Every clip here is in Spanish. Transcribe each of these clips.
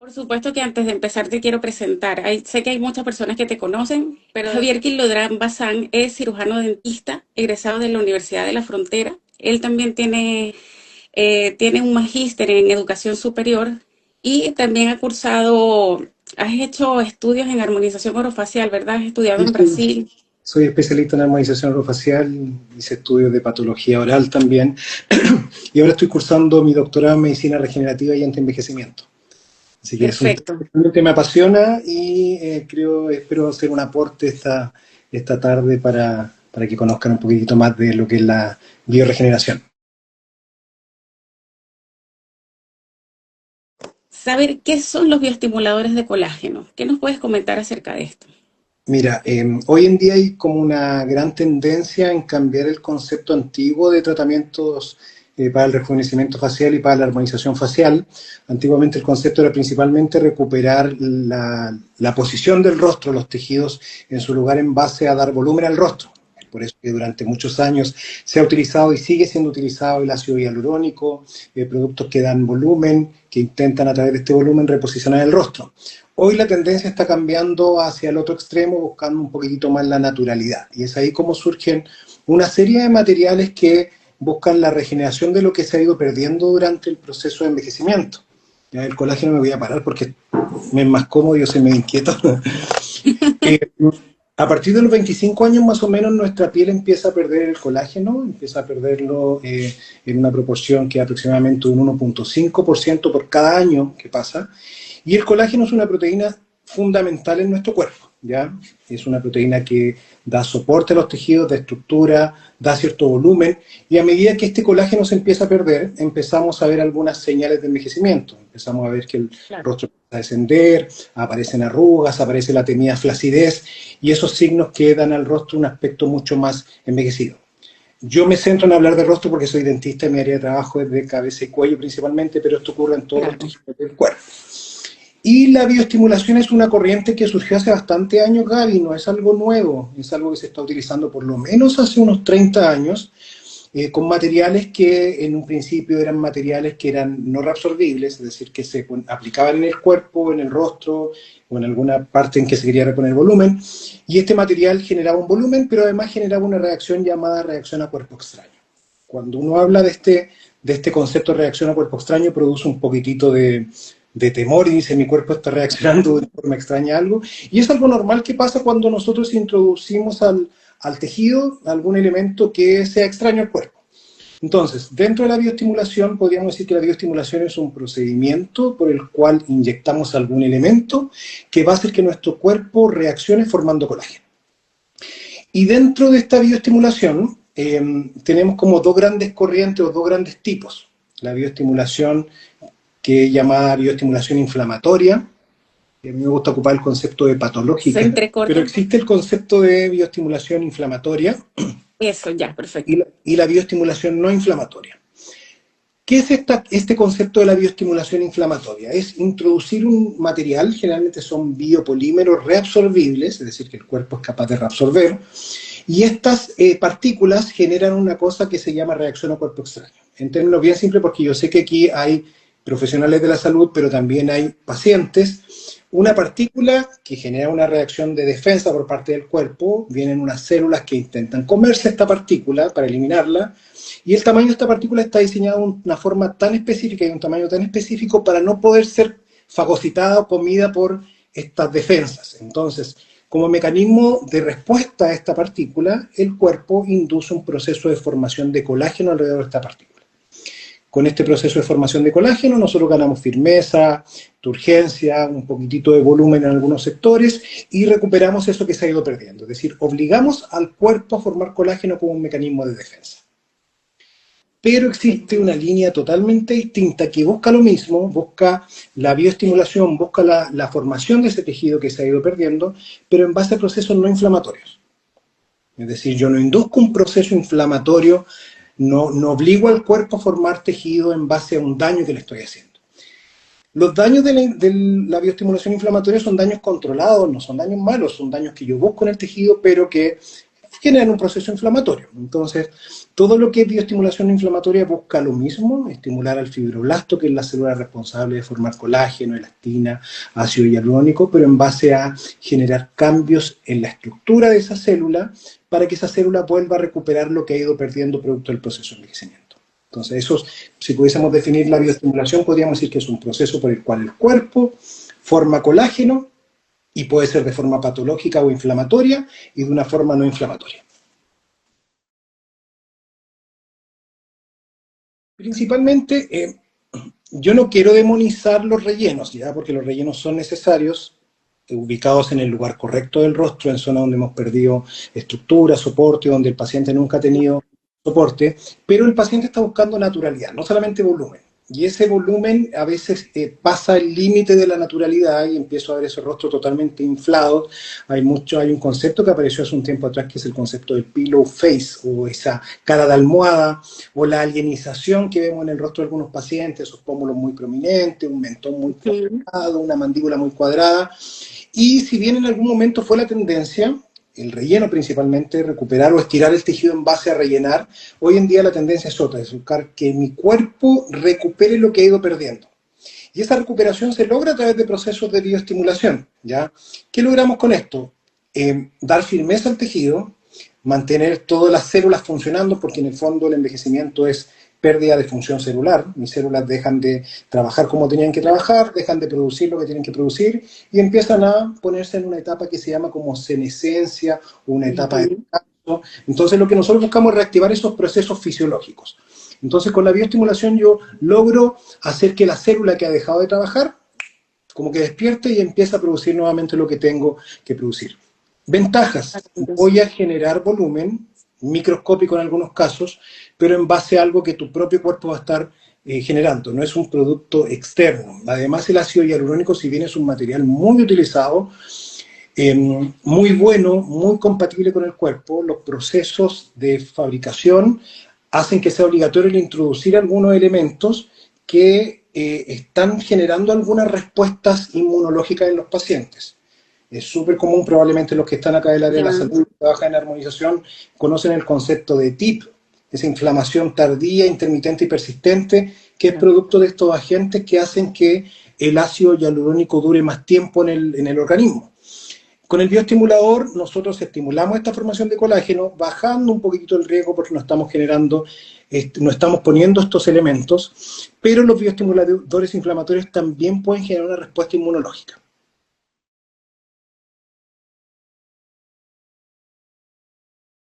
Por supuesto que antes de empezar te quiero presentar. Sé que hay muchas personas que te conocen, pero Javier Quilodrán Bazán es cirujano dentista, egresado de la Universidad de la Frontera. Él también tiene un magíster en educación superior y también has hecho estudios en armonización orofacial, ¿verdad? Has estudiado Sí, en Brasil. soy especialista en armonización orofacial, hice estudios de patología oral también, y ahora estoy cursando mi doctorado en medicina regenerativa y antienvejecimiento. Así que es un Perfecto. tema que me apasiona y espero hacer un aporte esta tarde para que conozcan un poquitito más de lo que es la bioregeneración. Saber qué son los bioestimuladores de colágeno. ¿Qué nos puedes comentar acerca de esto? Mira, hoy en día hay como una gran tendencia en cambiar el concepto antiguo de tratamientos para el rejuvenecimiento facial y para la armonización facial. Antiguamente el concepto era principalmente recuperar la posición del rostro, los tejidos en su lugar en base a dar volumen al rostro. Por eso que durante muchos años se ha utilizado y sigue siendo utilizado el ácido hialurónico, productos que dan volumen, que intentan a través de este volumen reposicionar el rostro. Hoy la tendencia está cambiando hacia el otro extremo, buscando un poquitito más la naturalidad. Y es ahí como surgen una serie de materiales que buscan la regeneración de lo que se ha ido perdiendo durante el proceso de envejecimiento. Ya el colágeno me voy a parar porque me es más cómodo, yo soy medio inquieto. Eh, a partir de los 25 años más o menos nuestra piel empieza a perder el colágeno, empieza a perderlo en una proporción que es aproximadamente un 1,5% por cada año que pasa. Y el colágeno es una proteína fundamental en nuestro cuerpo, ¿ya? Es una proteína que da soporte a los tejidos, da estructura, da cierto volumen, y a medida que este colágeno se empieza a perder, empezamos a ver algunas señales de envejecimiento. Empezamos a ver que el Claro. rostro empieza a descender, aparecen arrugas, aparece la temida flacidez, y esos signos que dan al rostro un aspecto mucho más envejecido. Yo me centro en hablar de rostro porque soy dentista y mi área de trabajo es de cabeza y cuello principalmente, pero esto ocurre en todos los Claro. tejidos del cuerpo. Y la bioestimulación es una corriente que surgió hace bastante años, Gaby, no es algo nuevo, es algo que se está utilizando por lo menos hace unos 30 años, con materiales que en un principio eran materiales que eran no reabsorbibles, es decir, que se aplicaban en el cuerpo, en el rostro o en alguna parte en que se quería reponer volumen, y este material generaba un volumen, pero además generaba una reacción llamada reacción a cuerpo extraño. Cuando uno habla de este concepto de reacción a cuerpo extraño, produce un poquitito de temor y dice mi cuerpo está reaccionando de forma extraña a algo. Y es algo normal que pasa cuando nosotros introducimos al tejido algún elemento que sea extraño al cuerpo. Entonces, dentro de la bioestimulación, podríamos decir que la bioestimulación es un procedimiento por el cual inyectamos algún elemento que va a hacer que nuestro cuerpo reaccione formando colágeno. Y dentro de esta bioestimulación tenemos como dos grandes corrientes o dos grandes tipos. La bioestimulación que es llamada bioestimulación inflamatoria. A mí me gusta ocupar el concepto de Se patológica, pero entrecorta. existe el concepto de bioestimulación inflamatoria Eso, ya, perfecto. y la bioestimulación no inflamatoria. ¿Qué es este concepto de la bioestimulación inflamatoria? Es introducir un material, generalmente son biopolímeros reabsorbibles, es decir, que el cuerpo es capaz de reabsorber, y estas partículas generan una cosa que se llama reacción a cuerpo extraño. En términos bien simples, porque yo sé que aquí hay profesionales de la salud, pero también hay pacientes. Una partícula que genera una reacción de defensa por parte del cuerpo, vienen unas células que intentan comerse esta partícula para eliminarla, y el tamaño de esta partícula está diseñado de una forma tan específica y un tamaño tan específico para no poder ser fagocitada o comida por estas defensas. Entonces, como mecanismo de respuesta a esta partícula, el cuerpo induce un proceso de formación de colágeno alrededor de esta partícula. Con este proceso de formación de colágeno nosotros ganamos firmeza, turgencia, un poquitito de volumen en algunos sectores y recuperamos eso que se ha ido perdiendo. Es decir, obligamos al cuerpo a formar colágeno como un mecanismo de defensa. Pero existe una línea totalmente distinta que busca lo mismo, busca la bioestimulación, busca la formación de ese tejido que se ha ido perdiendo, pero en base a procesos no inflamatorios. Es decir, yo no induzco un proceso inflamatorio, no obligo al cuerpo a formar tejido en base a un daño que le estoy haciendo. Los daños de la bioestimulación inflamatoria son daños controlados, no son daños malos, son daños que yo busco en el tejido, pero que generan un proceso inflamatorio. Entonces, todo lo que es bioestimulación inflamatoria busca lo mismo, estimular al fibroblasto, que es la célula responsable de formar colágeno, elastina, ácido hialurónico, pero en base a generar cambios en la estructura de esa célula para que esa célula vuelva a recuperar lo que ha ido perdiendo producto del proceso de envejecimiento. Entonces, eso, si pudiésemos definir la bioestimulación, podríamos decir que es un proceso por el cual el cuerpo forma colágeno y puede ser de forma patológica o inflamatoria y de una forma no inflamatoria. Principalmente, yo no quiero demonizar los rellenos, ¿ya? Porque los rellenos son necesarios, ubicados en el lugar correcto del rostro, en zonas donde hemos perdido estructura, soporte, donde el paciente nunca ha tenido soporte, pero el paciente está buscando naturalidad, no solamente volumen. Y ese volumen a veces pasa el límite de la naturalidad y empiezo a ver ese rostro totalmente inflado. Hay un concepto que apareció hace un tiempo atrás que es el concepto del pillow face, o esa cara de almohada, o la alienización que vemos en el rostro de algunos pacientes, esos pómulos muy prominentes, un mentón muy cuadrado, una mandíbula muy cuadrada. Y si bien en algún momento fue la tendencia, el relleno principalmente, recuperar o estirar el tejido en base a rellenar, hoy en día la tendencia es otra, es buscar que mi cuerpo recupere lo que ha ido perdiendo. Y esa recuperación se logra a través de procesos de bioestimulación, ¿ya? ¿Qué logramos con esto? Dar firmeza al tejido, mantener todas las células funcionando, porque en el fondo el envejecimiento es pérdida de función celular. Mis células dejan de trabajar como tenían que trabajar, dejan de producir lo que tienen que producir y empiezan a ponerse en una etapa que se llama como senescencia, una etapa de descanso. Entonces lo que nosotros buscamos es reactivar esos procesos fisiológicos. Entonces con la bioestimulación yo logro hacer que la célula que ha dejado de trabajar como que despierte y empieza a producir nuevamente lo que tengo que producir. Ventajas: voy a generar volumen, microscópico en algunos casos, pero en base a algo que tu propio cuerpo va a estar generando, no es un producto externo. Además, el ácido hialurónico, si bien es un material muy utilizado, muy bueno, muy compatible con el cuerpo, los procesos de fabricación hacen que sea obligatorio el introducir algunos elementos que están generando algunas respuestas inmunológicas en los pacientes. Es súper común, probablemente los que están acá del área de la salud y trabajan en armonización conocen el concepto de TIP, esa inflamación tardía, intermitente y persistente, que es producto de estos agentes que hacen que el ácido hialurónico dure más tiempo en el organismo. Con el bioestimulador nosotros estimulamos esta formación de colágeno, bajando un poquito el riesgo porque no estamos generando, no estamos poniendo estos elementos, pero los bioestimuladores inflamatorios también pueden generar una respuesta inmunológica.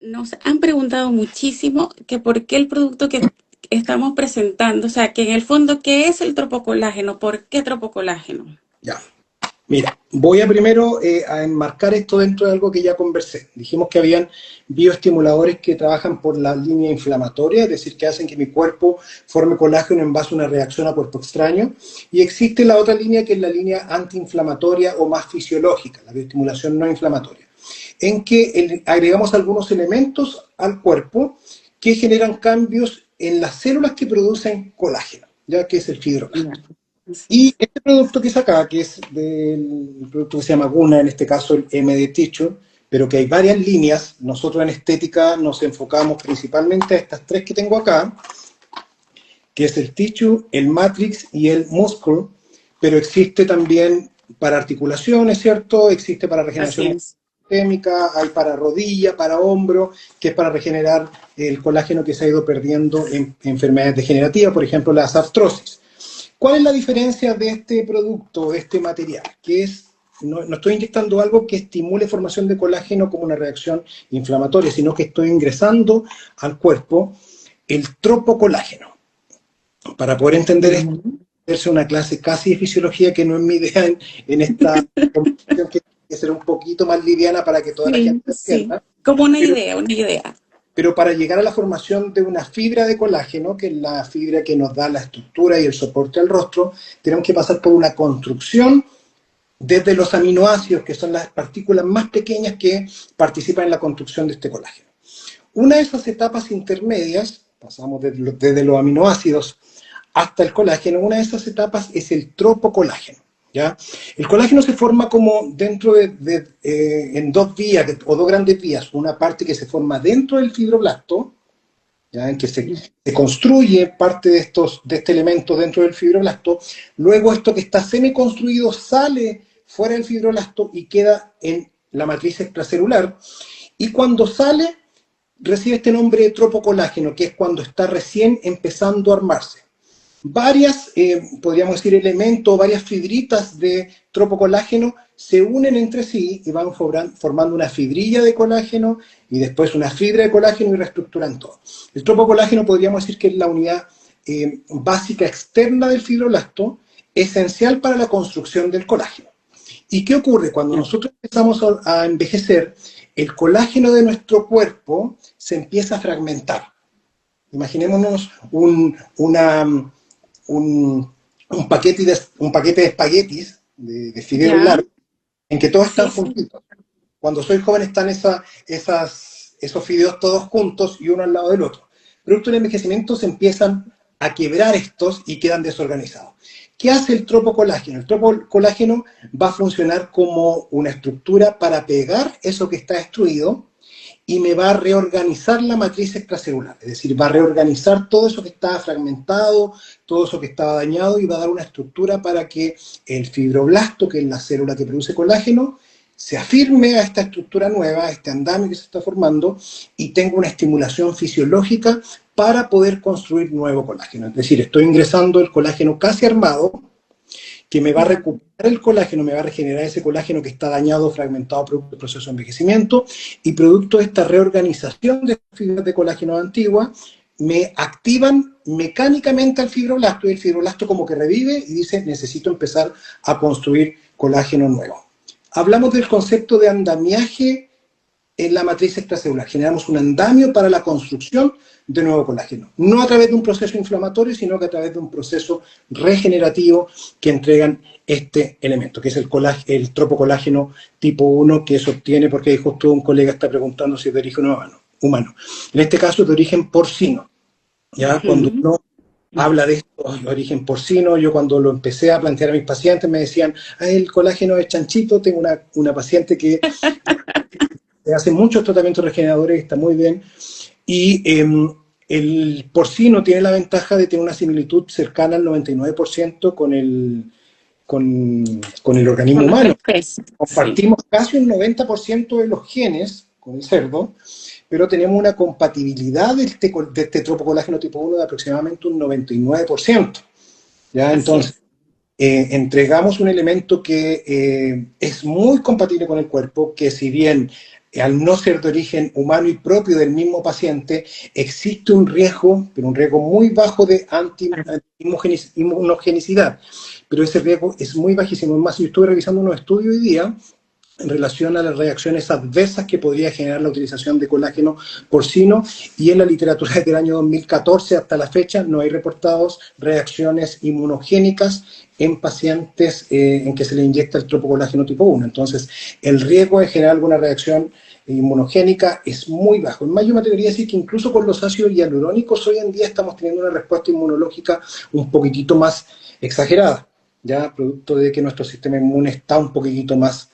Nos han preguntado muchísimo que por qué el producto que estamos presentando, o sea, que en el fondo, ¿qué es el tropocolágeno? ¿Por qué tropocolágeno? Ya. Mira, voy a primero a enmarcar esto dentro de algo que ya conversé. Dijimos que habían bioestimuladores que trabajan por la línea inflamatoria, es decir, que hacen que mi cuerpo forme colágeno en base a una reacción a cuerpo extraño. Y existe la otra línea que es la línea antiinflamatoria o más fisiológica, la bioestimulación no inflamatoria, en que agregamos algunos elementos al cuerpo que generan cambios en las células que producen colágeno, ya que es el fibroblasto. Y este producto que es acá, que es del producto que se llama Guna, en este caso el MD Tissue, pero que hay varias líneas, nosotros en estética nos enfocamos principalmente a estas tres que tengo acá, que es el Tissue, el Matrix y el Muscle, pero existe también para articulaciones, ¿cierto? Existe para regeneración sistémica, hay para rodilla, para hombro, que es para regenerar el colágeno que se ha ido perdiendo en enfermedades degenerativas, por ejemplo, las artrosis. ¿Cuál es la diferencia de este producto, de este material? Que es, no estoy inyectando algo que estimule formación de colágeno como una reacción inflamatoria, sino que estoy ingresando al cuerpo el tropocolágeno. Para poder entender esto, es una clase casi de fisiología que no es mi idea en esta conversación, que tiene que ser un poquito más liviana para que toda la gente entienda. Sí. Como una idea. Pero para llegar a la formación de una fibra de colágeno, que es la fibra que nos da la estructura y el soporte al rostro, tenemos que pasar por una construcción desde los aminoácidos, que son las partículas más pequeñas que participan en la construcción de este colágeno. Una de esas etapas intermedias, pasamos desde los aminoácidos hasta el colágeno, una de esas etapas es el tropocolágeno. ¿ya? El colágeno se forma como dentro en dos vías, o dos grandes vías. Una parte que se forma dentro del fibroblasto, ¿ya? En que se construye parte de este elemento dentro del fibroblasto. Luego esto que está semiconstruido sale fuera del fibroblasto y queda en la matriz extracelular. Y cuando sale, recibe este nombre de tropocolágeno, que es cuando está recién empezando a armarse. Varias, podríamos decir, elementos, varias fibritas de tropocolágeno se unen entre sí y van formando una fibrilla de colágeno y después una fibra de colágeno y reestructuran todo. El tropocolágeno podríamos decir que es la unidad básica externa del fibroblasto, esencial para la construcción del colágeno. ¿Y qué ocurre? Cuando nosotros empezamos a envejecer, el colágeno de nuestro cuerpo se empieza a fragmentar. Imaginémonos un paquete de espaguetis, de fideos largos, en que todos están juntitos. Cuando soy joven están esos fideos todos juntos y uno al lado del otro. Producto del envejecimiento se empiezan a quebrar estos y quedan desorganizados. ¿Qué hace el tropocolágeno? El tropocolágeno va a funcionar como una estructura para pegar eso que está destruido y me va a reorganizar la matriz extracelular, es decir, va a reorganizar todo eso que estaba fragmentado, todo eso que estaba dañado y va a dar una estructura para que el fibroblasto, que es la célula que produce colágeno, se afirme a esta estructura nueva, a este andamio que se está formando y tenga una estimulación fisiológica para poder construir nuevo colágeno. Es decir, estoy ingresando el colágeno casi armado, que me va a recuperar el colágeno, me va a regenerar ese colágeno que está dañado, fragmentado producto del proceso de envejecimiento, y producto de esta reorganización de fibras de colágeno antiguas, me activan mecánicamente al fibroblasto, y el fibroblasto como que revive y dice, necesito empezar a construir colágeno nuevo. Hablamos del concepto de andamiaje en la matriz extracelular. Generamos un andamio para la construcción de nuevo colágeno. No a través de un proceso inflamatorio, sino que a través de un proceso regenerativo que entregan este elemento, que es el tropocolágeno tipo 1 que se obtiene, porque justo un colega está preguntando si es de origen humano. En este caso es de origen porcino. ¿Ya? Cuando uno habla de esto, de origen porcino, yo cuando lo empecé a plantear a mis pacientes me decían, el colágeno es chanchito. Tengo una paciente que hace muchos tratamientos regeneradores, está muy bien, y el porcino tiene la ventaja de tener una similitud cercana al 99% con el organismo humano. Compartimos casi un 90% de los genes con el cerdo, pero tenemos una compatibilidad de este tropocolágeno tipo 1 de aproximadamente un 99%. ¿Ya? Entonces, entregamos un elemento que es muy compatible con el cuerpo, que si bien al no ser de origen humano y propio del mismo paciente, existe un riesgo, pero un riesgo muy bajo de inmunogenicidad. Pero ese riesgo es muy bajísimo. Es más, yo estuve revisando unos estudios hoy día en relación a las reacciones adversas que podría generar la utilización de colágeno porcino, y en la literatura desde el año 2014 hasta la fecha no hay reportados reacciones inmunogénicas en pacientes en que se le inyecta el tropocolágeno tipo 1. Entonces, el riesgo de generar alguna reacción inmunogénica es muy bajo. En más, yo me atrevería a decir que incluso con los ácidos hialurónicos hoy en día estamos teniendo una respuesta inmunológica un poquitito más exagerada, ya producto de que nuestro sistema inmune está un poquitito más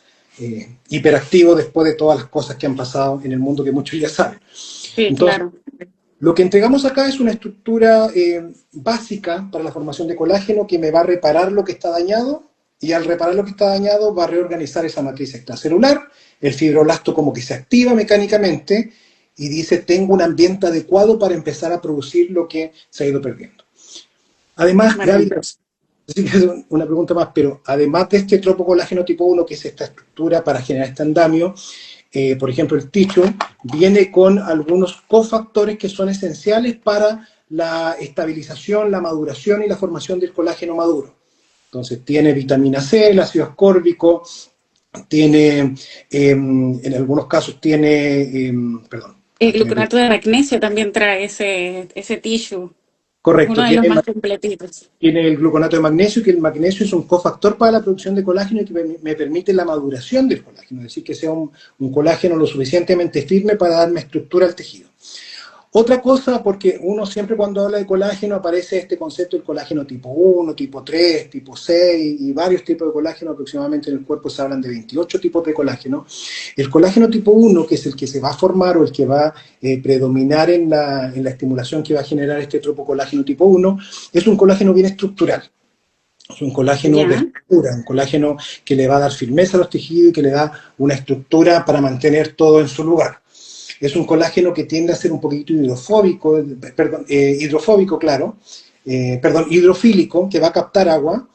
hiperactivo después de todas las cosas que han pasado en el mundo que muchos ya saben. Sí, entonces, claro. Lo que entregamos acá es una estructura básica para la formación de colágeno que me va a reparar lo que está dañado, y al reparar lo que está dañado va a reorganizar esa matriz extracelular. El fibroblasto como que se activa mecánicamente y dice, tengo un ambiente adecuado para empezar a producir lo que se ha ido perdiendo. Además, Gaby, sí que es una pregunta más, pero además de este tropocolágeno tipo 1, que es esta estructura para generar este andamio, por ejemplo, el tissue viene con algunos cofactores que son esenciales para la estabilización, la maduración y la formación del colágeno maduro. Entonces, tiene vitamina C, el ácido ascórbico, tiene, en algunos casos tiene, el gluconato de magnesio también trae ese tissue. Correcto. Uno de los más completitos. Tiene el gluconato de magnesio, que el magnesio es un cofactor para la producción de colágeno y que me permite la maduración del colágeno, es decir, que sea un colágeno lo suficientemente firme para darme estructura al tejido. Otra cosa, porque uno siempre cuando habla de colágeno aparece este concepto del colágeno tipo 1, tipo 3, tipo 6 y varios tipos de colágeno, aproximadamente en el cuerpo se hablan de 28 tipos de colágeno. El colágeno tipo 1, que es el que se va a formar o el que va a predominar en la estimulación que va a generar este tropocolágeno tipo 1, es un colágeno bien estructural. Es un colágeno de Ya, estructura, un colágeno que le va a dar firmeza a los tejidos y que le da una estructura para mantener todo en su lugar. Es un colágeno que tiende a ser un poquito hidrofóbico, perdón, hidrofóbico, claro, perdón, hidrofílico, que va a captar agua.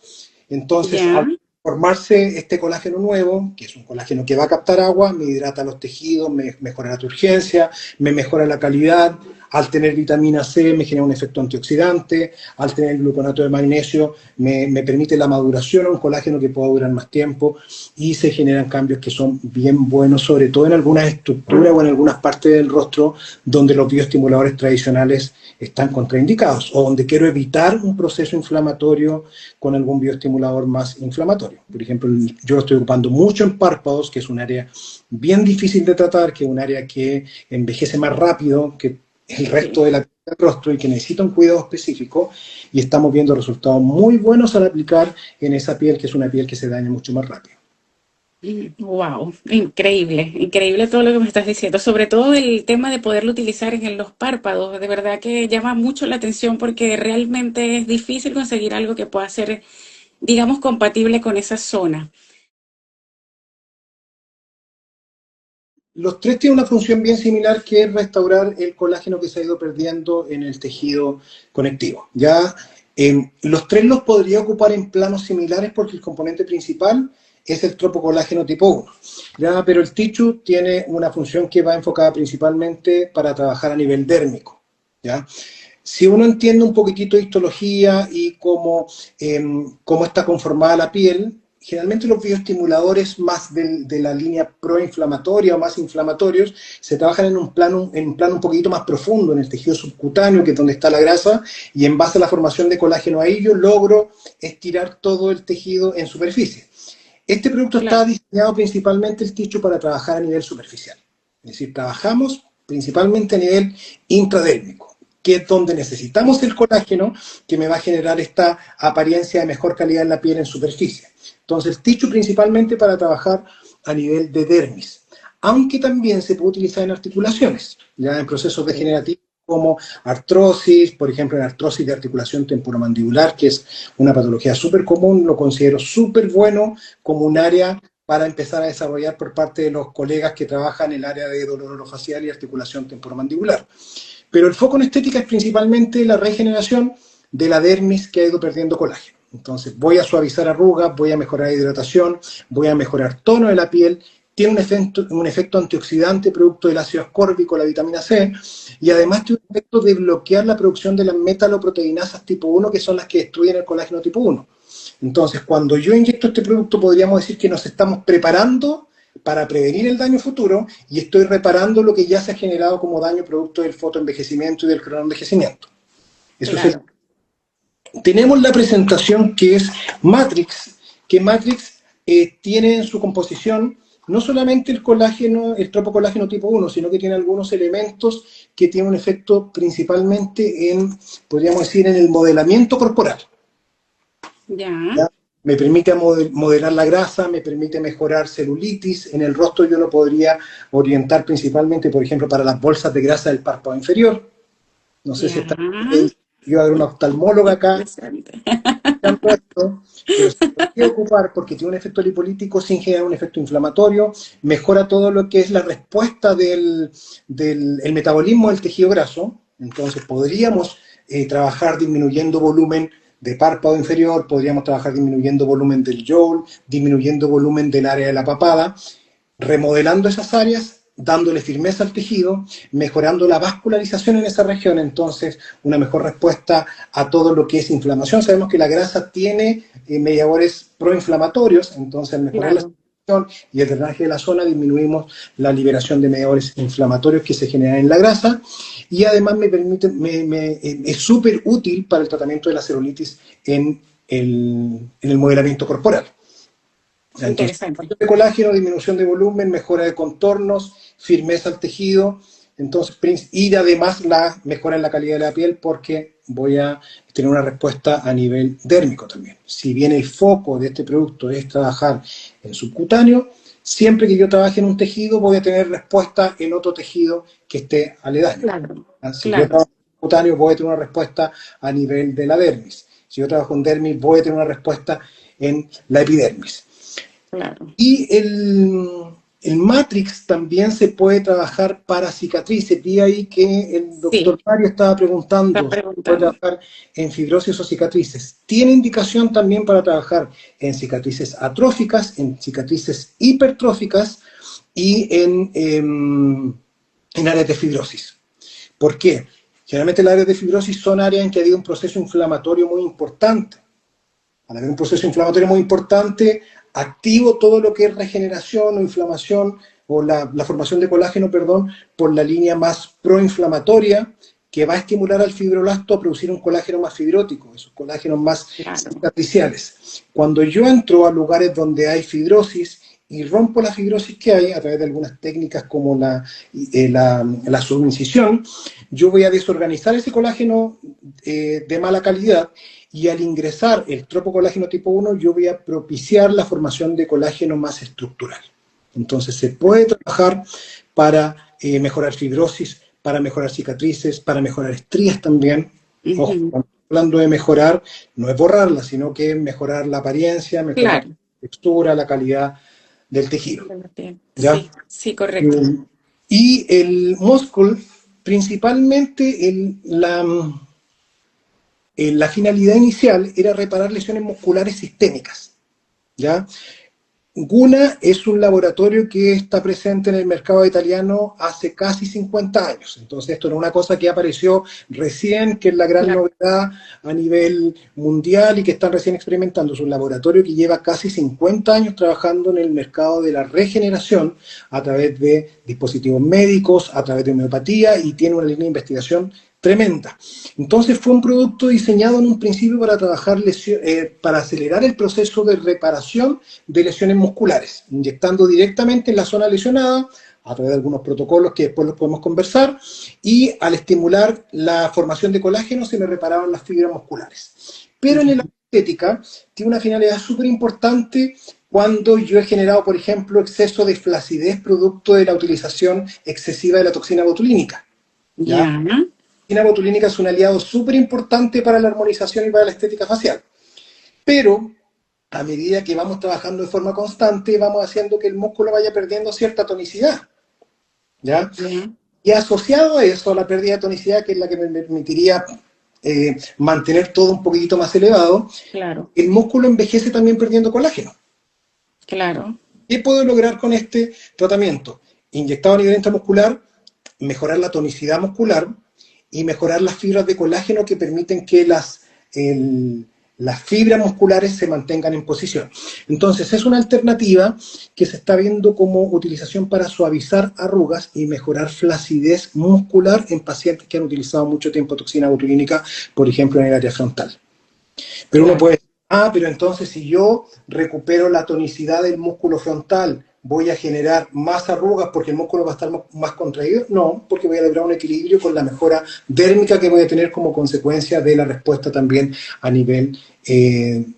Entonces, ya. al formarse este colágeno nuevo, que es un colágeno que va a captar agua, me hidrata los tejidos, me mejora la turgencia, me mejora la calidad. Al tener vitamina C me genera un efecto antioxidante, al tener gluconato de magnesio me permite la maduración a un colágeno que pueda durar más tiempo y se generan cambios que son bien buenos, sobre todo en algunas estructuras o en algunas partes del rostro donde los bioestimuladores tradicionales están contraindicados o donde quiero evitar un proceso inflamatorio con algún bioestimulador más inflamatorio. Por ejemplo, yo lo estoy ocupando mucho en párpados, que es un área bien difícil de tratar, que es un área que envejece más rápido que el resto Sí. de la piel del rostro y que necesita un cuidado específico, y estamos viendo resultados muy buenos al aplicar en esa piel, que es una piel que se daña mucho más rápido. Wow, increíble, increíble todo lo que me estás diciendo, sobre todo el tema de poderlo utilizar en los párpados, de verdad que llama mucho la atención porque realmente es difícil conseguir algo que pueda ser, digamos, compatible con esa zona. Los tres tienen una función bien similar, que es restaurar el colágeno que se ha ido perdiendo en el tejido conectivo. Ya los tres los podría ocupar en planos similares porque el componente principal es el tropocolágeno tipo 1. ¿Ya? Pero el Tichu tiene una función que va enfocada principalmente para trabajar a nivel dérmico. ¿Ya? Si uno entiende un poquitito de histología y cómo está conformada la piel, generalmente los bioestimuladores más de la línea proinflamatoria o más inflamatorios se trabajan en un plano un poquito más profundo, en el tejido subcutáneo, que es donde está la grasa, y en base a la formación de colágeno ahí yo logro estirar todo el tejido en superficie. Este producto está Claro, diseñado principalmente, el Ticho, para trabajar a nivel superficial. Es decir, trabajamos principalmente a nivel intradérmico, que es donde necesitamos el colágeno que me va a generar esta apariencia de mejor calidad en la piel en superficie. Entonces, el Ticho principalmente para trabajar a nivel de dermis, aunque también se puede utilizar en articulaciones, ya en procesos sí, degenerativos como artrosis, por ejemplo, en artrosis de articulación temporomandibular, que es una patología súper común, lo considero súper bueno como un área para empezar a desarrollar por parte de los colegas que trabajan en el área de dolor orofacial y articulación temporomandibular. Pero el foco en estética es principalmente la regeneración de la dermis que ha ido perdiendo colágeno. Entonces voy a suavizar arrugas, voy a mejorar hidratación, voy a mejorar tono de la piel, tiene un efecto antioxidante producto del ácido ascórbico, la vitamina C, y además tiene un efecto de bloquear la producción de las metaloproteinasas tipo 1, que son las que destruyen el colágeno tipo 1. Entonces, cuando yo inyecto este producto, podríamos decir que nos estamos preparando para prevenir el daño futuro y estoy reparando lo que ya se ha generado como daño producto del fotoenvejecimiento y del cronoenvejecimiento. Eso es claro. Tenemos la presentación que es Matrix, que Matrix tiene en su composición no solamente el colágeno, el tropocolágeno tipo 1, sino que tiene algunos elementos que tienen un efecto principalmente en, podríamos decir, en el modelamiento corporal. Ya, ¿Ya? Me permite modelar la grasa, me permite mejorar celulitis. En el rostro yo lo podría orientar principalmente, por ejemplo, para las bolsas de grasa del párpado inferior. No sé si ya. está yo a ver una oftalmóloga acá Interesante. esto, pero se podría ocupar porque tiene un efecto lipolítico sin generar un efecto inflamatorio, mejora todo lo que es la respuesta del el metabolismo del tejido graso. Entonces podríamos trabajar disminuyendo volumen de párpado inferior, podríamos trabajar disminuyendo volumen del jowl, disminuyendo volumen del área de la papada, remodelando esas áreas, dándole firmeza al tejido, mejorando la vascularización en esa región, entonces una mejor respuesta a todo lo que es inflamación. Sabemos que la grasa tiene mediadores proinflamatorios, entonces al mejorar la Claro. circulación y el drenaje de la zona disminuimos la liberación de mediadores inflamatorios que se generan en la grasa, y además me permite, es súper útil para el tratamiento de la celulitis en el modelamiento corporal. Entonces, Interesante. de colágeno, disminución de volumen, mejora de contornos, firmeza al tejido. Entonces, y además la mejora en la calidad de la piel porque voy a tener una respuesta a nivel dérmico también. Si bien el foco de este producto es trabajar en subcutáneo, siempre que yo trabaje en un tejido voy a tener respuesta en otro tejido que esté aledaño. Claro, Si yo claro, trabajo en subcutáneo voy a tener una respuesta a nivel de la dermis. Si yo trabajo en dermis voy a tener una respuesta en la epidermis. claro. Y el Matrix también se puede trabajar para cicatrices. Vi ahí que el doctor Sí, Mario estaba está preguntando si puede preguntando. trabajar en fibrosis o cicatrices. Tiene indicación también para trabajar en cicatrices atróficas, en cicatrices hipertróficas y en áreas de fibrosis. ¿Por qué? Generalmente las áreas de fibrosis son áreas en que ha habido un proceso inflamatorio muy importante. Al haber un proceso inflamatorio muy importante, activo todo lo que es regeneración o inflamación o la formación de colágeno, perdón, por la línea más proinflamatoria que va a estimular al fibroblasto a producir un colágeno más fibrótico, esos colágenos más Claro, cicatriciales. Cuando yo entro a lugares donde hay fibrosis y rompo la fibrosis que hay a través de algunas técnicas como la subincisión, yo voy a desorganizar ese colágeno de mala calidad y al ingresar el tropocolágeno tipo 1, yo voy a propiciar la formación de colágeno más estructural. Entonces se puede trabajar para mejorar fibrosis, para mejorar cicatrices, para mejorar estrías también. Ojo, ujú, cuando estoy hablando de mejorar, no es borrarla, sino que mejorar la apariencia, mejorar claro. la textura, la calidad del tejido. De la piel. ¿Ya? Sí, sí, correcto. Y el músculo, principalmente la finalidad inicial era reparar lesiones musculares sistémicas, ¿ya? Guna es un laboratorio que está presente en el mercado italiano hace casi 50 años. Entonces, esto no es una cosa que apareció recién, que es la gran Claro, novedad a nivel mundial y que están recién experimentando. Es un laboratorio que lleva casi 50 años trabajando en el mercado de la regeneración a través de dispositivos médicos, a través de homeopatía y tiene una línea de investigación tremenda. Entonces fue un producto diseñado en un principio para trabajar para acelerar el proceso de reparación de lesiones musculares, inyectando directamente en la zona lesionada a través de algunos protocolos que después los podemos conversar, y al estimular la formación de colágeno se me reparaban las fibras musculares. Pero en la ujú, estética tiene una finalidad súper importante cuando yo he generado, por ejemplo, exceso de flacidez producto de la utilización excesiva de la toxina botulínica. ¿Ya? ya, La botulínica es un aliado súper importante para la armonización y para la estética facial. Pero a medida que vamos trabajando de forma constante, vamos haciendo que el músculo vaya perdiendo cierta tonicidad. ¿Ya? ya, Y asociado a eso, a la pérdida de tonicidad, que es la que me permitiría mantener todo un poquitito más elevado, claro, el músculo envejece también perdiendo colágeno. claro, ¿Qué puedo lograr con este tratamiento? Inyectado a nivel intramuscular, mejorar la tonicidad muscular y mejorar las fibras de colágeno que permiten que las fibras musculares se mantengan en posición. Entonces, es una alternativa que se está viendo como utilización para suavizar arrugas y mejorar flacidez muscular en pacientes que han utilizado mucho tiempo toxina botulínica, por ejemplo, en el área frontal. Pero uno claro. puede decir, pero entonces si yo recupero la tonicidad del músculo frontal, ¿voy a generar más arrugas porque el músculo va a estar más contraído? No, porque voy a lograr un equilibrio con la mejora dérmica que voy a tener como consecuencia de la respuesta también a nivel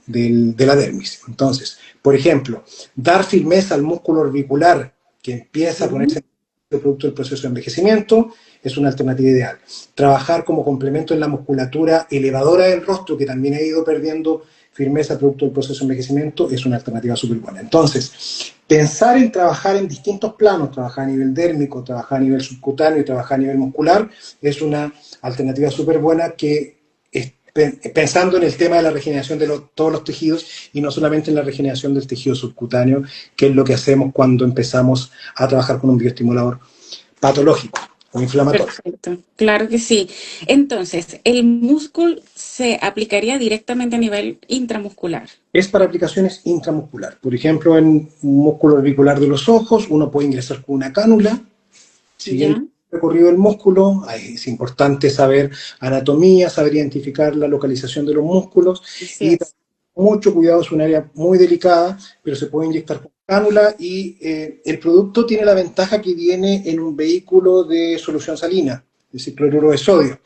de la dermis. Entonces, por ejemplo, dar firmeza al músculo orbicular que empieza a Ujú, ponerse producto del proceso de envejecimiento, es una alternativa ideal. Trabajar como complemento en la musculatura elevadora del rostro, que también ha ido perdiendo firmeza producto del proceso de envejecimiento, es una alternativa súper buena. Entonces, pensar en trabajar en distintos planos, trabajar a nivel dérmico, trabajar a nivel subcutáneo y trabajar a nivel muscular, es una alternativa súper buena que pensando en el tema de la regeneración de todos los tejidos y no solamente en la regeneración del tejido subcutáneo, que es lo que hacemos cuando empezamos a trabajar con un bioestimulador patológico o inflamatorio. perfecto, claro que sí. Entonces, el músculo se aplicaría directamente a nivel intramuscular. Es para aplicaciones intramuscular. Por ejemplo, en un músculo orbicular de los ojos, uno puede ingresar con una cánula, siguiendo Ya, el recorrido del músculo. Es importante saber anatomía, saber identificar la localización de los músculos así y es. mucho cuidado, es un área muy delicada, pero se puede inyectar cánula y el producto tiene la ventaja que viene en un vehículo de solución salina, es decir, cloruro de sodio.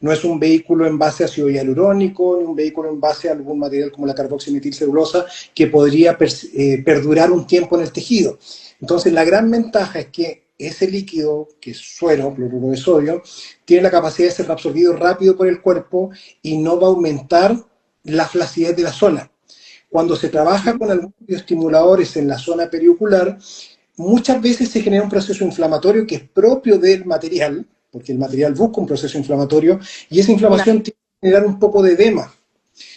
No es un vehículo en base a ácido hialurónico, ni un vehículo en base a algún material como la carboximetilcelulosa que podría perdurar un tiempo en el tejido. Entonces, la gran ventaja es que ese líquido, que es suero, cloruro de sodio, tiene la capacidad de ser absorbido rápido por el cuerpo y no va a aumentar la flacidez de la zona. Cuando se trabaja con algunos bioestimuladores en la zona periocular, muchas veces se genera un proceso inflamatorio que es propio del material, porque el material busca un proceso inflamatorio, y esa inflamación tiene que generar un poco de edema.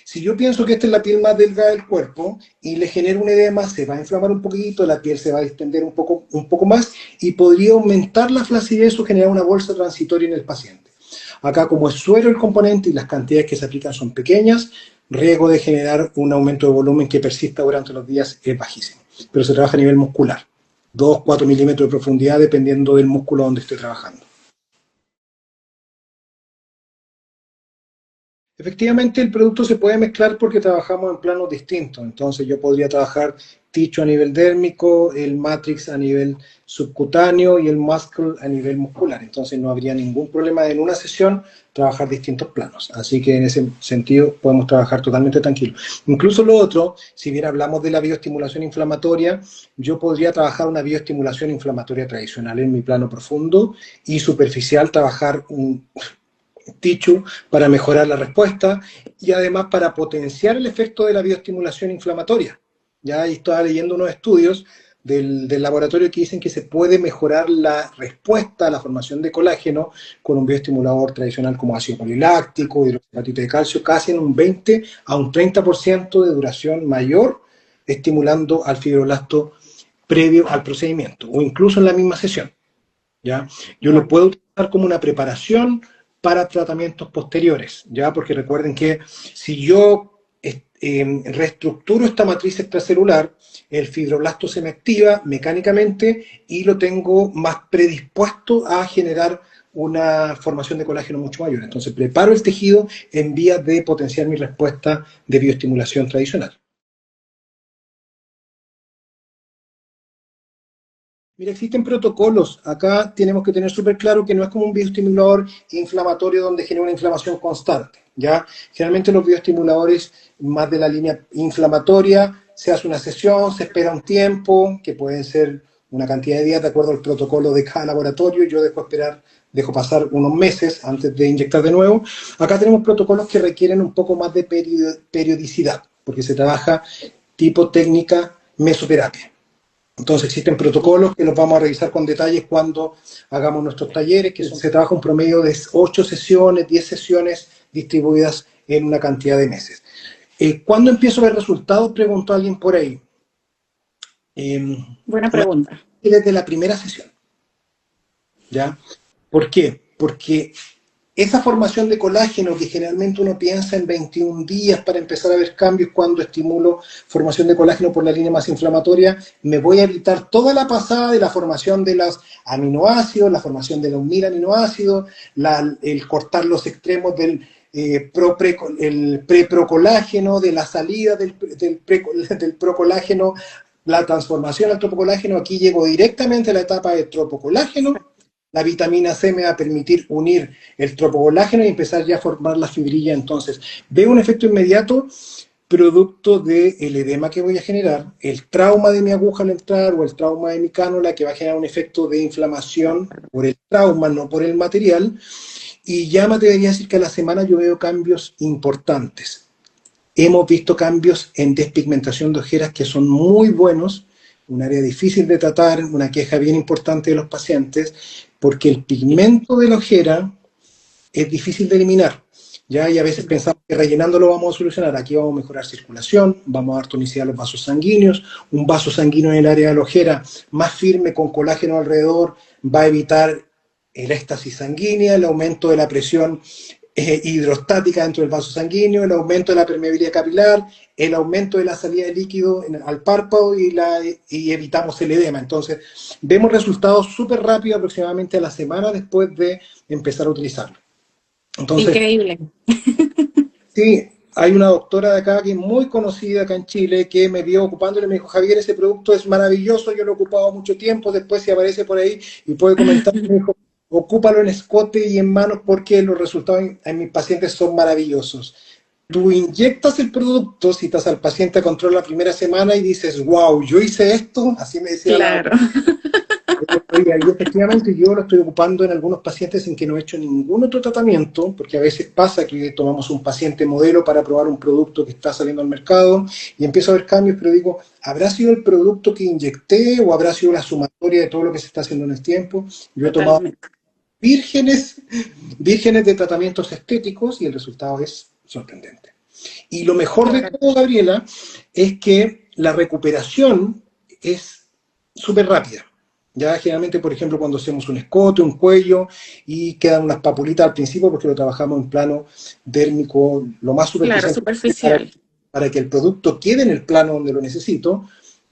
Si yo pienso que esta es la piel más delgada del cuerpo y le genero un edema, se va a inflamar un poquito, la piel se va a distender un poco más y podría aumentar la flacidez o generar una bolsa transitoria en el paciente. Acá, como es suero el componente y las cantidades que se aplican son pequeñas, riesgo de generar un aumento de volumen que persista durante los días es bajísimo. Pero se trabaja a nivel muscular, 2-4 milímetros de profundidad dependiendo del músculo donde esté trabajando. Efectivamente, el producto se puede mezclar porque trabajamos en planos distintos. Entonces, yo podría trabajar Ticho a nivel dérmico, el Matrix a nivel subcutáneo y el Muscle a nivel muscular. Entonces, no habría ningún problema en una sesión trabajar distintos planos. Así que en ese sentido podemos trabajar totalmente tranquilos. Incluso lo otro, si bien hablamos de la bioestimulación inflamatoria, yo podría trabajar una bioestimulación inflamatoria tradicional en mi plano profundo y superficial, trabajar un Tichu para mejorar la respuesta y además para potenciar el efecto de la bioestimulación inflamatoria. Ya estaba leyendo unos estudios del laboratorio que dicen que se puede mejorar la respuesta a la formación de colágeno con un bioestimulador tradicional como ácido poliláctico, hidroxiapatito de calcio, casi en un 20 a un 30% de duración mayor, estimulando al fibroblasto previo al procedimiento o incluso en la misma sesión. ¿Ya? Yo lo puedo utilizar como una preparación para tratamientos posteriores, ¿ya? Porque recuerden que si yo reestructuro esta matriz extracelular, el fibroblasto se me activa mecánicamente y lo tengo más predispuesto a generar una formación de colágeno mucho mayor. Entonces preparo el tejido en vías de potenciar mi respuesta de bioestimulación tradicional. Mira, existen protocolos. Acá tenemos que tener súper claro que no es como un bioestimulador inflamatorio donde genera una inflamación constante, ¿ya? Generalmente los bioestimuladores más de la línea inflamatoria, se hace una sesión, se espera un tiempo, que pueden ser una cantidad de días de acuerdo al protocolo de cada laboratorio. Yo dejo pasar unos meses antes de inyectar de nuevo. Acá tenemos protocolos que requieren un poco más de periodicidad, porque se trabaja tipo técnica mesoterapia. Entonces existen protocolos que los vamos a revisar con detalles cuando hagamos nuestros talleres, que se trabaja un promedio de 8 sesiones, 10 sesiones distribuidas en una cantidad de meses. ¿Cuándo empiezo a ver resultados? Preguntó alguien por ahí. Buena pregunta. Desde la primera sesión. ¿Ya? ¿Por qué? Porque esa formación de colágeno que generalmente uno piensa en 21 días para empezar a ver cambios cuando estimulo formación de colágeno por la línea más inflamatoria, me voy a evitar toda la pasada de la formación de los aminoácidos, la formación de los 1000 aminoácidos, el cortar los extremos del el preprocolágeno, de la salida del procolágeno, la transformación al tropocolágeno. Aquí llego directamente a la etapa de tropocolágeno. La vitamina C me va a permitir unir el tropocolágeno y empezar ya a formar la fibrilla. Entonces, veo un efecto inmediato producto del edema que voy a generar, el trauma de mi aguja al entrar o el trauma de mi cánula que va a generar un efecto de inflamación por el trauma, no por el material. Y ya me atrevería a decir que a la semana yo veo cambios importantes. Hemos visto cambios en despigmentación de ojeras que son muy buenos, un área difícil de tratar, una queja bien importante de los pacientes, porque el pigmento de la ojera es difícil de eliminar, ¿ya? Y a veces pensamos que rellenándolo vamos a solucionar. Aquí vamos a mejorar circulación, vamos a dar tonicidad a los vasos sanguíneos, un vaso sanguíneo en el área de la ojera más firme con colágeno alrededor va a evitar el éxtasis sanguínea, el aumento de la presión hidrostática dentro del vaso sanguíneo, el aumento de la permeabilidad capilar, el aumento de la salida de líquido al párpado y evitamos el edema. Entonces, vemos resultados súper rápidos, aproximadamente a la semana después de empezar a utilizarlo. Entonces, increíble. Sí, Hay una doctora de acá que es muy conocida acá en Chile que me vio ocupándolo y me dijo, Javier, ese producto es maravilloso, yo lo he ocupado mucho tiempo, después si aparece por ahí y puede comentar, me dijo, ocúpalo en escote y en manos porque los resultados en mis pacientes son maravillosos. Tú inyectas el producto, citas al paciente a control la primera semana y dices, wow, yo hice esto, así me decía la Claro, doctora. Y efectivamente yo lo estoy ocupando en algunos pacientes en que no he hecho ningún otro tratamiento, porque a veces pasa que tomamos un paciente modelo para probar un producto que está saliendo al mercado y empiezo a ver cambios, pero digo, ¿habrá sido el producto que inyecté o habrá sido la sumatoria de todo lo que se está haciendo en el tiempo? Yo he tomado totalmente. vírgenes, vírgenes de tratamientos estéticos y el resultado es sorprendente. Y lo mejor de Claro, todo, Gabriela, es que la recuperación es súper rápida. Ya generalmente, por ejemplo, cuando hacemos un escote, un cuello y quedan unas papulitas al principio porque lo trabajamos en plano dérmico lo más claro, superficial posible superficial. para que el producto quede en el plano donde lo necesito,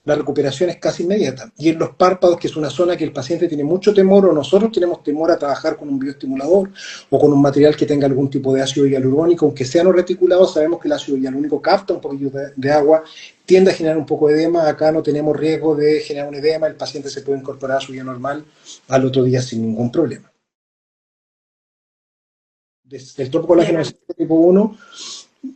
la recuperación es casi inmediata. Y en los párpados, que es una zona que el paciente tiene mucho temor o nosotros tenemos temor a trabajar con un bioestimulador o con un material que tenga algún tipo de ácido hialurónico, aunque sea no reticulado, sabemos que el ácido hialurónico capta un poquito de agua, tiende a generar un poco de edema, acá no tenemos riesgo de generar un edema, el paciente se puede incorporar a su vida normal al otro día sin ningún problema. Desde el topo colágeno Ya, tipo 1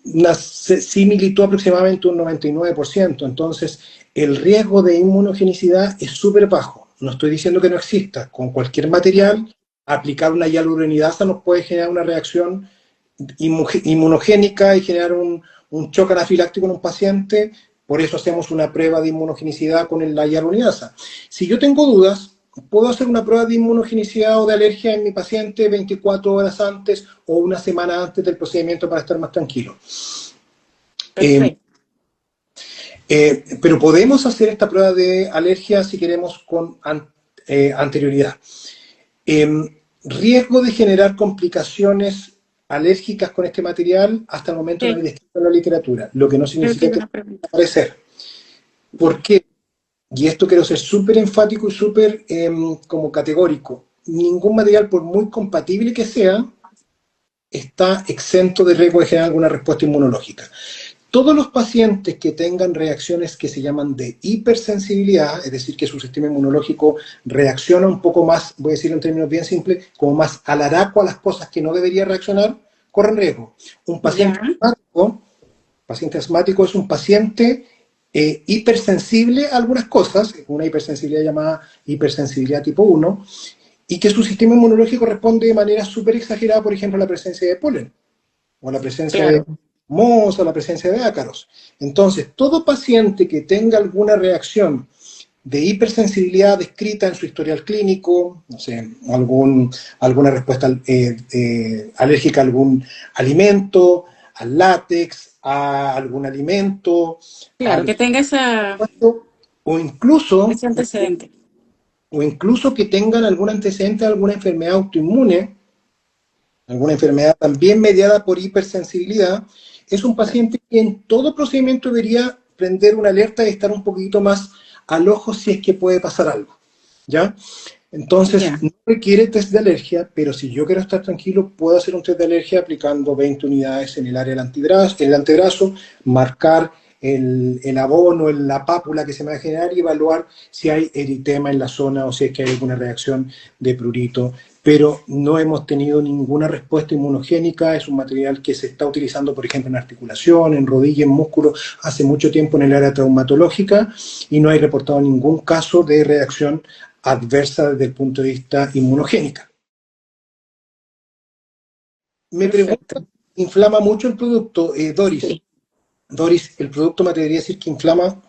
una similitud aproximadamente un 99%. Entonces, el riesgo de inmunogenicidad es súper bajo. No estoy diciendo que no exista. Con cualquier material, aplicar una hialuronidasa nos puede generar una reacción inmunogénica y generar un choque anafiláctico en un paciente. Por eso hacemos una prueba de inmunogenicidad con la hialuronidasa. Si yo tengo dudas, puedo hacer una prueba de inmunogenicidad o de alergia en mi paciente 24 horas antes o una semana antes del procedimiento para estar más tranquilo. Eh, perfecto. pero podemos hacer esta prueba de alergia si queremos con anterioridad. Eh, Riesgo de generar complicaciones alérgicas con este material, hasta el momento no hay Sí, descrito en la literatura, lo que no creo que significa hay que una pueda pregunta. aparecer. ¿Por Ya, qué? Y esto quiero ser súper enfático y súper como categórico. Ningún material, por muy compatible que sea, está exento de riesgo de generar alguna respuesta inmunológica. Todos los pacientes que tengan reacciones que se llaman de hipersensibilidad, es decir, que su sistema inmunológico reacciona un poco más, voy a decirlo en términos bien simples, como más alaraco a las cosas que no debería reaccionar, corren riesgo. Un ya, paciente asmático es un paciente hipersensible a algunas cosas, una hipersensibilidad llamada hipersensibilidad tipo 1, y que su sistema inmunológico responde de manera súper exagerada, por ejemplo, a la presencia de polen o la presencia de claro. mohos o la presencia de ácaros. Entonces, todo paciente que tenga alguna reacción de hipersensibilidad descrita en su historial clínico, no sé, alguna respuesta alérgica a algún alimento, al látex, a algún alimento, Claro, al que tenga o incluso, ese antecedente. o incluso que tengan algún antecedente de alguna enfermedad autoinmune, alguna enfermedad también mediada por hipersensibilidad, es un Claro. paciente que en todo procedimiento debería prender una alerta y estar un poquito más al ojo si es que puede pasar algo. ¿Ya? Entonces, Ya, no requiere test de alergia, pero si yo quiero estar tranquilo, puedo hacer un test de alergia aplicando 20 unidades en el área del antebrazo, marcar el abono, la pápula que se me va a generar y evaluar si hay eritema en la zona o si es que hay alguna reacción de prurito. Pero no hemos tenido ninguna respuesta inmunogénica. Es un material que se está utilizando, por ejemplo, en articulación, en rodilla, en músculo, hace mucho tiempo en el área traumatológica y no hay reportado ningún caso de reacción adversa desde el punto de vista inmunogénica. Me pregunta, perfecto. ¿inflama mucho el producto? Sí, Doris, el producto me atrevería a decir que inflama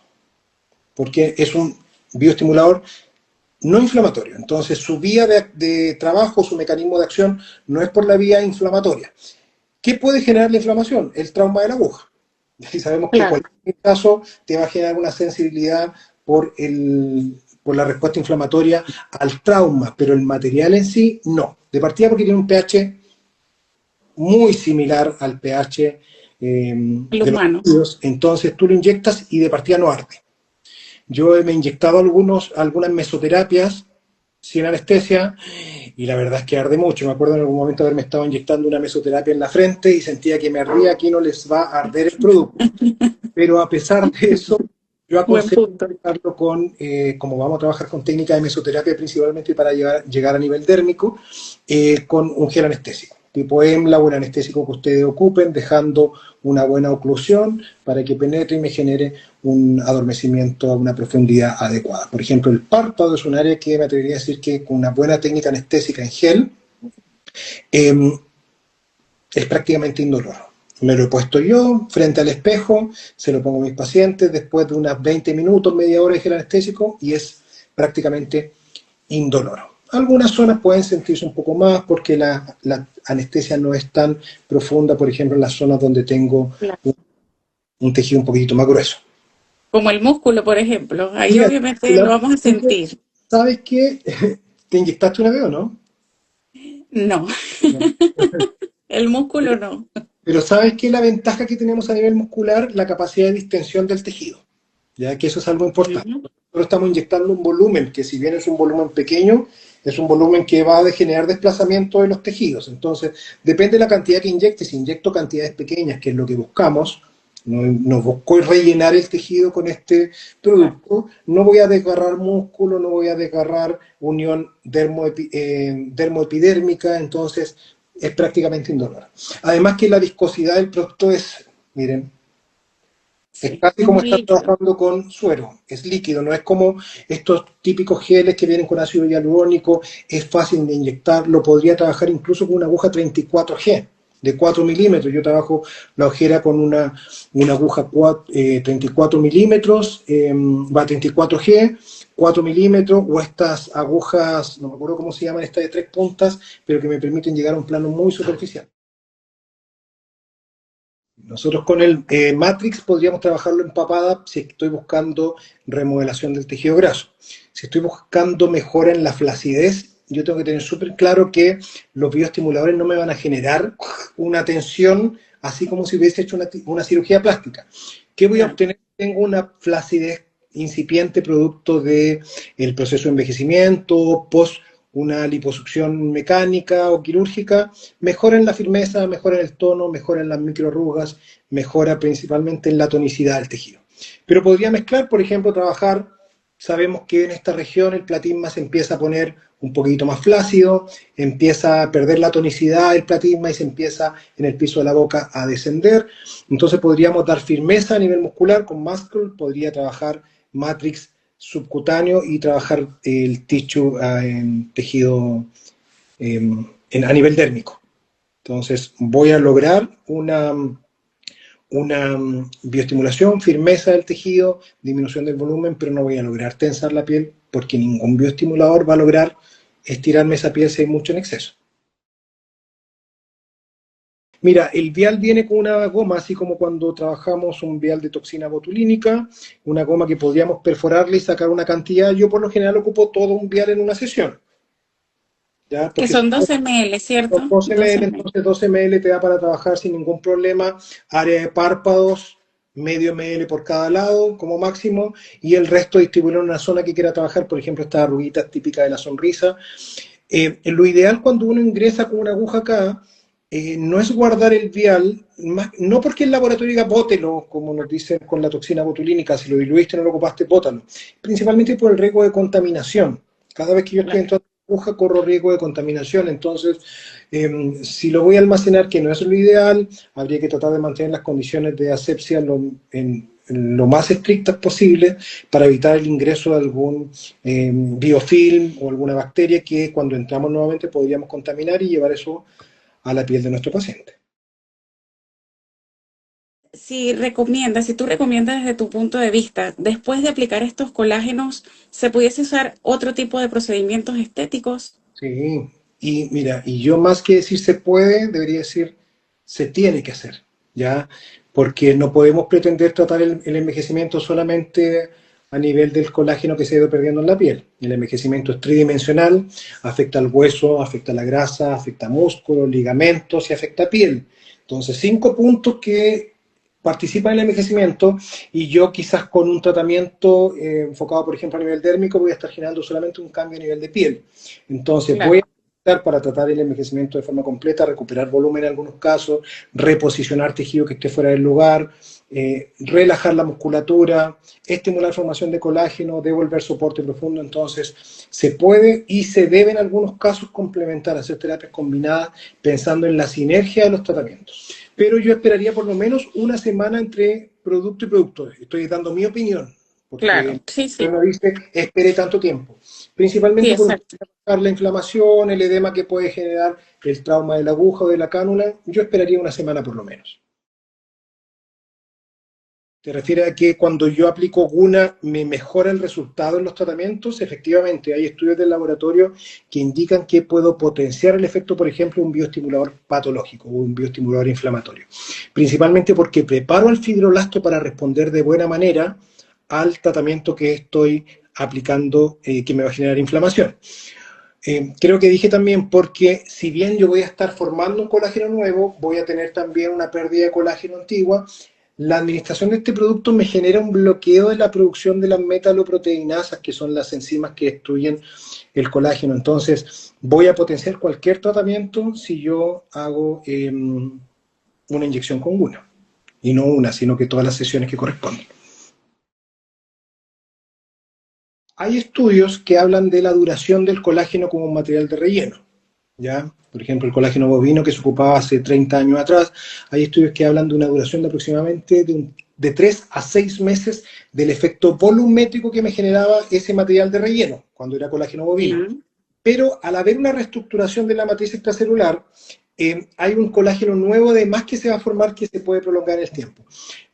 porque es un bioestimulador no inflamatorio. Entonces, su vía de trabajo, su mecanismo de acción, no es por la vía inflamatoria. ¿Qué puede generar la inflamación? El trauma de la aguja. Y sabemos que claro. cualquier caso te va a generar una sensibilidad por la respuesta inflamatoria al trauma, pero el material en sí no. De partida porque tiene un pH muy similar al pH El de los humano. fluidos, entonces tú lo inyectas y de partida no arde. Yo me he inyectado algunas mesoterapias sin anestesia, y la verdad es que arde mucho. Me acuerdo en algún momento haberme estado inyectando una mesoterapia en la frente y sentía que me ardía. Aquí no les va a arder el producto. Pero a pesar de eso, yo Buen aconsejo punto. tratarlo con, como vamos a trabajar con técnicas de mesoterapia principalmente para llegar a nivel dérmico, con un gel anestésico, tipo EMLA o el anestésico que ustedes ocupen, dejando una buena oclusión para que penetre y me genere un adormecimiento a una profundidad adecuada. Por ejemplo, el párpado es un área que me atrevería a decir que con una buena técnica anestésica en gel, eh, es prácticamente indoloro. Me lo he puesto yo frente al espejo, se lo pongo a mis pacientes después de unas 20 minutos, media hora de gel anestésico y es prácticamente indoloro. Algunas zonas pueden sentirse un poco más porque la anestesia no es tan profunda, por ejemplo, en las zonas donde tengo Claro. un tejido un poquitito más grueso. Como el músculo, por ejemplo. Ahí Mira, obviamente lo vamos a sentir. ¿sabes qué? ¿Te inyectaste una vez o no? No, No. el músculo no. Pero ¿sabes qué es la ventaja que tenemos a nivel muscular? La capacidad de distensión del tejido. Ya que eso es algo importante. Ujú. Nosotros estamos inyectando un volumen que si bien es un volumen pequeño, es un volumen que va a generar desplazamiento de los tejidos. Entonces, depende de la cantidad que inyecte. Si inyecto cantidades pequeñas, que es lo que buscamos, no busco rellenar el tejido con este Claro. producto, no voy a desgarrar músculo, no voy a desgarrar unión dermoepidérmica, entonces es prácticamente indoloro. Además que la viscosidad del producto es, miren, es Sí, casi es como muy estar líquido. trabajando con suero, es líquido, no es como estos típicos geles que vienen con ácido hialurónico, es fácil de inyectar, lo podría trabajar incluso con una aguja 34G de 4 milímetros. Yo trabajo la ojera con una aguja 34 milímetros, va a 34G, 4 milímetros, o estas agujas, no me acuerdo cómo se llaman, estas de 3 puntas, pero que me permiten llegar a un plano muy superficial. Nosotros con el Matrix podríamos trabajarlo en papada si estoy buscando remodelación del tejido graso. Si estoy buscando mejora en la flacidez, yo tengo que tener súper claro que los bioestimuladores no me van a generar una tensión así como si hubiese hecho una cirugía plástica. ¿Qué voy a Claro. obtener? Tengo una flacidez incipiente producto del proceso de envejecimiento, post una liposucción mecánica o quirúrgica, mejora en la firmeza, mejora en el tono, mejora en las microarrugas, mejora principalmente en la tonicidad del tejido. Pero podría mezclar, por ejemplo, trabajar, sabemos que en esta región el platisma se empieza a poner un poquito más flácido, empieza a perder la tonicidad del platisma y se empieza en el piso de la boca a descender. Entonces podríamos dar firmeza a nivel muscular con Muscle, podría trabajar Matrix subcutáneo y trabajar el tissue en tejido a nivel dérmico. Entonces voy a lograr una bioestimulación, firmeza del tejido, disminución del volumen, pero no voy a lograr tensar la piel porque ningún bioestimulador va a lograr estirarme esa piel si hay mucho en exceso. Mira, el vial viene con una goma, así como cuando trabajamos un vial de toxina botulínica, una goma que podríamos perforarle y sacar una cantidad. Yo por lo general ocupo todo un vial en una sesión, ¿ya? Que Porque son 12 ml, son ¿cierto? 12 12 ml, ml. entonces 12 ml te da para trabajar sin ningún problema. Área de párpados, medio ml por cada lado como máximo, y el resto distribuirlo en una zona que quiera trabajar, por ejemplo, estas arruguitas típicas de la sonrisa. Lo ideal cuando uno ingresa con una aguja acá, no es guardar el vial, no porque el laboratorio diga bótelo, como nos dicen con la toxina botulínica, si lo diluiste no lo ocupaste, bótalo. Principalmente por el riesgo de contaminación. Cada vez que yo estoy Claro. dentro de la aguja corro riesgo de contaminación, entonces si lo voy a almacenar, que no es lo ideal, habría que tratar de mantener las condiciones de asepsia en lo más estrictas posible para evitar el ingreso de algún biofilm o alguna bacteria que cuando entramos nuevamente podríamos contaminar y llevar eso a la piel de nuestro paciente. Si tú recomiendas desde tu punto de vista, después de aplicar estos colágenos, ¿se pudiese usar otro tipo de procedimientos estéticos? Sí, y mira, y yo más que decir se puede, debería decir se tiene que hacer, ¿ya? Porque no podemos pretender tratar el envejecimiento solamente a nivel del colágeno que se ha ido perdiendo en la piel. El envejecimiento es tridimensional, afecta al hueso, afecta a la grasa, afecta a músculos, ligamentos y afecta a piel. Entonces, 5 puntos que participa en el envejecimiento y yo quizás con un tratamiento enfocado, por ejemplo, a nivel dérmico, voy a estar generando solamente un cambio a nivel de piel. Entonces, voy a Claro. estar para tratar el envejecimiento de forma completa, recuperar volumen en algunos casos, reposicionar tejido que esté fuera del lugar, relajar la musculatura, estimular formación de colágeno, devolver soporte profundo. Entonces, se puede y se debe en algunos casos complementar, hacer terapias combinadas pensando en la sinergia de los tratamientos. Pero yo esperaría por lo menos una semana entre producto y producto. Estoy dando mi opinión, porque Claro, sí, usted sí, no dice espere tanto tiempo. sí, Principalmente por exacto. la inflamación, el edema que puede generar el trauma de la aguja o de la cánula, yo esperaría una semana por lo menos. ¿Te refieres a que cuando yo aplico GUNA me mejora el resultado en los tratamientos? Efectivamente, hay estudios del laboratorio que indican que puedo potenciar el efecto, por ejemplo, de un bioestimulador patológico o un bioestimulador inflamatorio. Principalmente porque preparo al fibroblasto para responder de buena manera al tratamiento que estoy aplicando, que me va a generar inflamación. Creo que dije también porque si bien yo voy a estar formando un colágeno nuevo, voy a tener también una pérdida de colágeno antigua. La administración de este producto me genera un bloqueo de la producción de las metaloproteinasas, que son las enzimas que destruyen el colágeno. Entonces, voy a potenciar cualquier tratamiento si yo hago una inyección con una. Y no una, sino que todas las sesiones que corresponden. Hay estudios que hablan de la duración del colágeno como un material de relleno. ¿Ya? Por ejemplo, el colágeno bovino que se ocupaba hace 30 años atrás, hay estudios que hablan de una duración de aproximadamente de 3 a 6 meses del efecto volumétrico que me generaba ese material de relleno cuando era colágeno bovino. Ya. Pero al haber una reestructuración de la matriz extracelular, hay un colágeno nuevo además que se va a formar que se puede prolongar en el tiempo.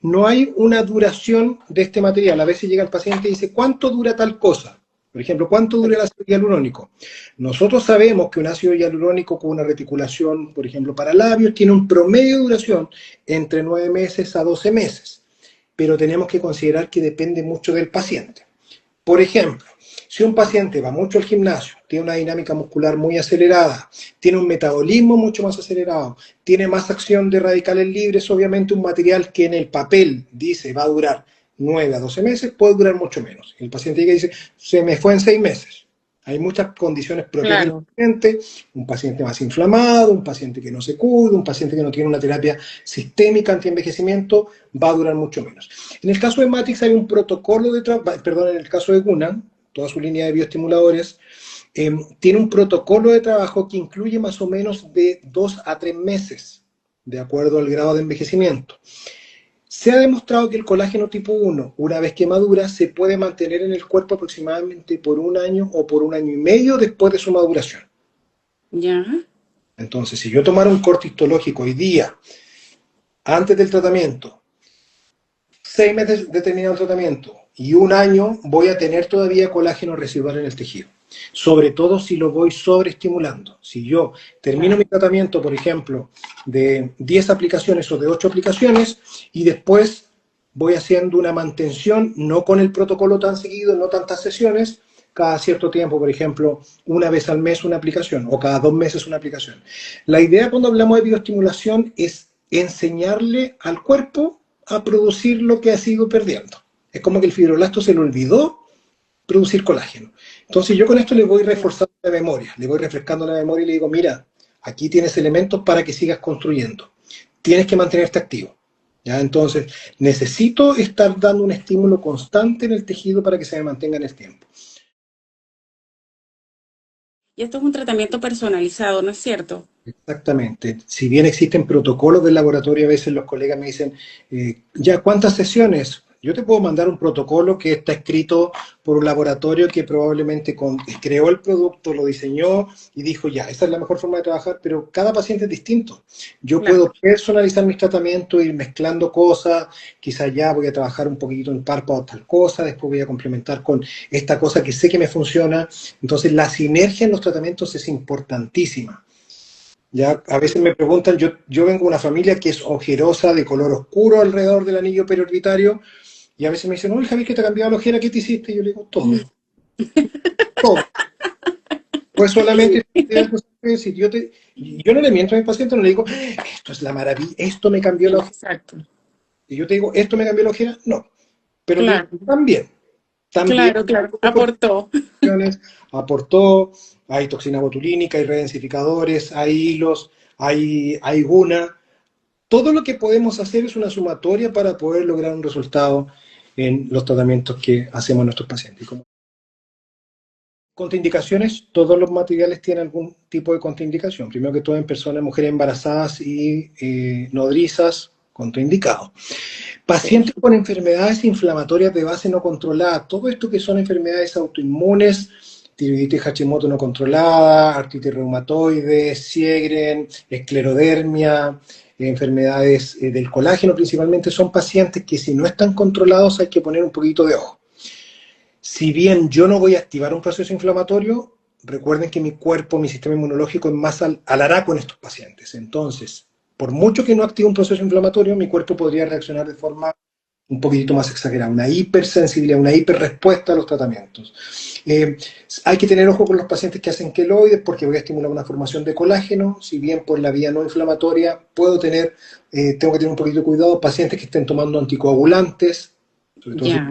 No hay una duración de este material. A veces llega el paciente y dice, ¿cuánto dura tal cosa? Por ejemplo, ¿cuánto dura el ácido hialurónico? Nosotros sabemos que un ácido hialurónico con una reticulación, por ejemplo, para labios, tiene un promedio de duración entre 9 meses a 12 meses, pero tenemos que considerar que depende mucho del paciente. Por ejemplo, si un paciente va mucho al gimnasio, tiene una dinámica muscular muy acelerada, tiene un metabolismo mucho más acelerado, tiene más acción de radicales libres, obviamente un material que en el papel dice va a durar 9 a 12 meses, puede durar mucho menos. El paciente llega y dice, se me fue en 6 meses. Hay muchas condiciones propias del Claro. paciente, un paciente más inflamado, un paciente que no se cuida, un paciente que no tiene una terapia sistémica antienvejecimiento, va a durar mucho menos. En el caso de Matix hay un protocolo de trabajo, perdón, en el caso de Guna, toda su línea de bioestimuladores, tiene un protocolo de trabajo que incluye más o menos de 2 a 3 meses, de acuerdo al grado de envejecimiento. Se ha demostrado que el colágeno tipo 1, una vez que madura, se puede mantener en el cuerpo aproximadamente por un año o por un año y medio después de su maduración. Ya. Entonces, si yo tomara un corte histológico hoy día, antes del tratamiento, 6 meses de terminar el tratamiento y un año, voy a tener todavía colágeno residual en el tejido. Sobre todo si lo voy sobreestimulando. Si yo termino mi Claro. tratamiento, por ejemplo, de 10 aplicaciones o de 8 aplicaciones y después voy haciendo una mantención, no con el protocolo tan seguido, no tantas sesiones, cada cierto tiempo, por ejemplo, una vez al mes una aplicación o cada 2 meses una aplicación. La idea cuando hablamos de bioestimulación es enseñarle al cuerpo a producir lo que ha sido perdiendo. Es como que el fibroblasto se le olvidó producir colágeno. Entonces yo con esto le voy reforzando la memoria, le voy refrescando la memoria y le digo, mira, aquí tienes elementos para que sigas construyendo. Tienes que mantenerte activo. ¿Ya? Entonces, necesito estar dando un estímulo constante en el tejido para que se me mantenga en el tiempo. Y esto es un tratamiento personalizado, ¿no es cierto? Exactamente. Si bien existen protocolos del laboratorio, a veces los colegas me dicen, ya, ¿cuántas sesiones? Yo te puedo mandar un protocolo que está escrito por un laboratorio que probablemente creó el producto, lo diseñó y dijo, ya, esa es la mejor forma de trabajar, pero cada paciente es distinto. Yo Claro. puedo personalizar mis tratamientos, ir mezclando cosas, quizás ya voy a trabajar un poquito en párpado tal cosa, después voy a complementar con esta cosa que sé que me funciona. Entonces, la sinergia en los tratamientos es importantísima. Ya, a veces me preguntan, yo vengo de una familia que es ojerosa, de color oscuro alrededor del anillo periorbitario, y a veces me dicen, oye, Javier, que te ha cambiado la ojera, ¿qué te hiciste? Y yo le digo, todo, todo. Pues solamente si yo no le miento a mi paciente, no le digo, esto es la maravilla, esto me cambió la ojera. Exacto. Si yo te digo, ¿esto me cambió la ojera? No. Pero te digo, Claro, también claro, claro. Aportó. aportó, hay toxina botulínica, hay redensificadores, hay hilos, hay guna. Todo lo que podemos hacer es una sumatoria para poder lograr un resultado en los tratamientos que hacemos a nuestros pacientes. Contraindicaciones, todos los materiales tienen algún tipo de contraindicación. Primero que todo en personas, mujeres embarazadas y nodrizas, contraindicado. Sí, Pacientes con enfermedades inflamatorias de base no controlada, todo esto que son enfermedades autoinmunes, tiroiditis Hashimoto no controlada, artritis reumatoide, Sjögren, esclerodermia, enfermedades del colágeno principalmente, son pacientes que si no están controlados hay que poner un poquito de ojo. Si bien yo no voy a activar un proceso inflamatorio, recuerden que mi cuerpo, mi sistema inmunológico es más alaraco en estos pacientes. Entonces, por mucho que no active un proceso inflamatorio, mi cuerpo podría reaccionar de forma un poquitito más exagerada, una hipersensibilidad, una hiperrespuesta a los tratamientos. Hay que tener ojo con los pacientes que hacen queloides porque voy a estimular una formación de colágeno, si bien por la vía no inflamatoria tengo que tener un poquito de cuidado, pacientes que estén tomando anticoagulantes, sobre todo si ya.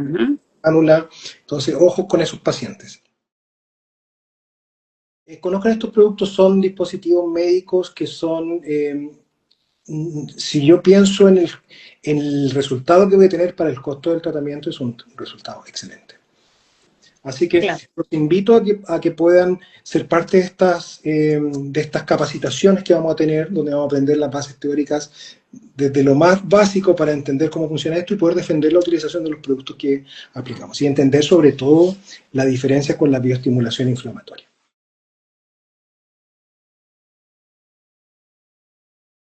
cánula, entonces ojos con esos pacientes. Conozcan estos productos, son dispositivos médicos que son si yo pienso en el resultado que voy a tener para el costo del tratamiento, es un resultado excelente. Así que Claro. los invito a que puedan ser parte de estas capacitaciones que vamos a tener, donde vamos a aprender las bases teóricas desde lo más básico para entender cómo funciona esto y poder defender la utilización de los productos que aplicamos. Y entender sobre todo la diferencia con la bioestimulación inflamatoria.